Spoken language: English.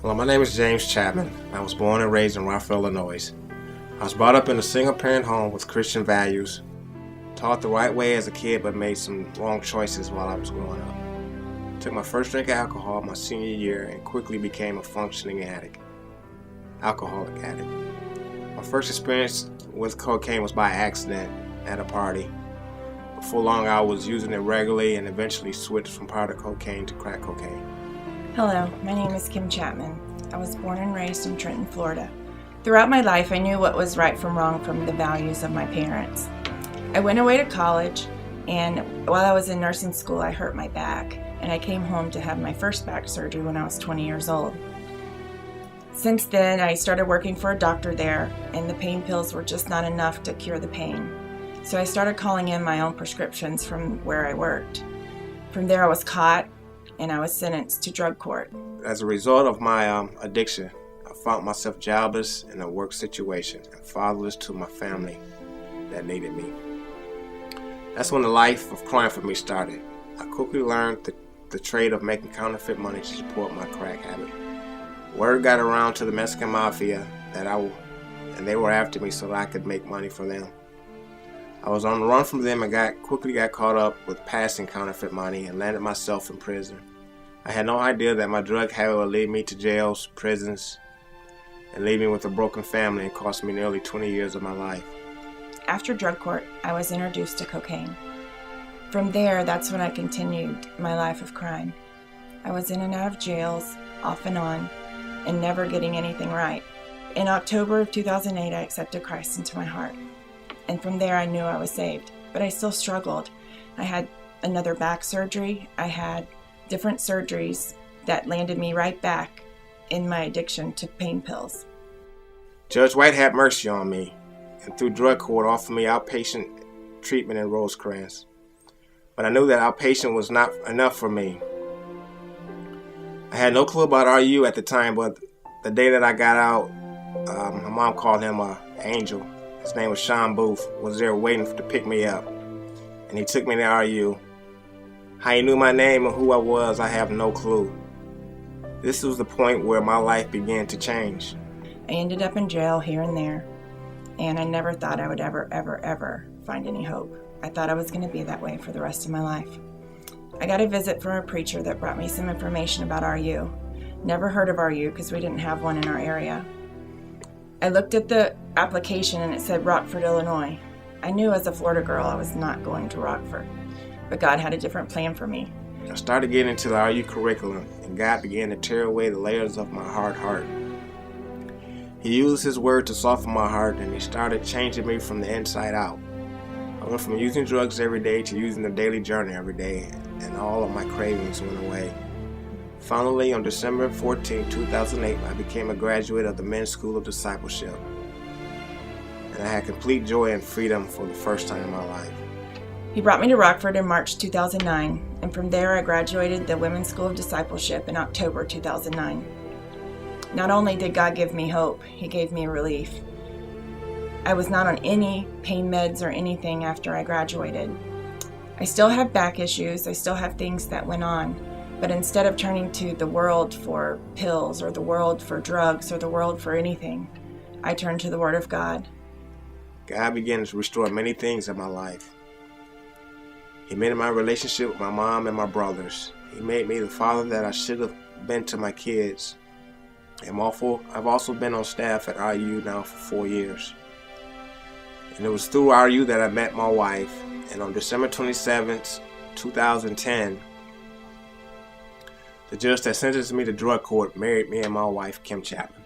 Hello, my name is James Chatman. I was born and raised in Rockford, Illinois. I was brought up in a single-parent home with Christian values, taught the right way as a kid but made some wrong choices while I was growing up. Took my first drink of alcohol my senior year and quickly became a functioning alcoholic addict. My first experience with cocaine was by accident at a party. Before long I was using it regularly and eventually switched from powder cocaine to crack cocaine. Hello, my name is Kim Chatman. I was born and raised in Trenton, Florida. Throughout my life, I knew what was right from wrong from the values of my parents. I went away to college, and while I was in nursing school, I hurt my back, and I came home to have my first back surgery when I was 20 years old. Since then, I started working for a doctor there, and the pain pills were just not enough to cure the pain. So I started calling in my own prescriptions from where I worked. From there, I was caught, and I was sentenced to drug court. As a result of my addiction, I found myself jobless in a work situation and fatherless to my family that needed me. That's when the life of crime for me started. I quickly learned the trade of making counterfeit money to support my crack habit. Word got around to the Mexican mafia and they were after me so that I could make money for them. I was on the run from them and quickly got caught up with passing counterfeit money and landed myself in prison. I had no idea that my drug habit would lead me to jails, prisons, and leave me with a broken family and cost me nearly 20 years of my life. After drug court, I was introduced to cocaine. From there, that's when I continued my life of crime. I was in and out of jails, off and on, and never getting anything right. In October of 2008, I accepted Christ into my heart. And from there, I knew I was saved. But I still struggled. I had another back surgery. I had different surgeries that landed me right back in my addiction to pain pills. Judge White had mercy on me, and through drug court offered me outpatient treatment in Rosecrans. But I knew that outpatient was not enough for me. I had no clue about RU at the time, but the day that I got out, my mom called him an angel. His name was Sean Booth, was there waiting to pick me up. And he took me to RU. How he knew my name and who I was, I have no clue. This was the point where my life began to change. I ended up in jail here and there, and I never thought I would ever find any hope. I thought I was going to be that way for the rest of my life. I got a visit from a preacher that brought me some information about RU. Never heard of RU because we didn't have one in our area. I looked at the application and it said Rockford, Illinois. I knew as a Florida girl I was not going to Rockford, but God had a different plan for me. I started getting into the RU curriculum, and God began to tear away the layers of my hard heart. He used His word to soften my heart, and He started changing me from the inside out. I went from using drugs every day to using the daily journey every day, and all of my cravings went away. Finally, on December 14, 2008, I became a graduate of the Men's School of Discipleship, and I had complete joy and freedom for the first time in my life. He brought me to Rockford in March 2009, and from there I graduated the Women's School of Discipleship in October 2009. Not only did God give me hope, He gave me relief. I was not on any pain meds or anything after I graduated. I still have back issues, I still have things that went on, but instead of turning to the world for pills or the world for drugs or the world for anything, I turned to the Word of God. God began to restore many things in my life. He mended my relationship with my mom and my brothers. He made me the father that I should have been to my kids. I've also been on staff at RU now for 4 years. And it was through RU that I met my wife. And on December 27th, 2010, the judge that sentenced me to drug court married me and my wife, Kim Chatman.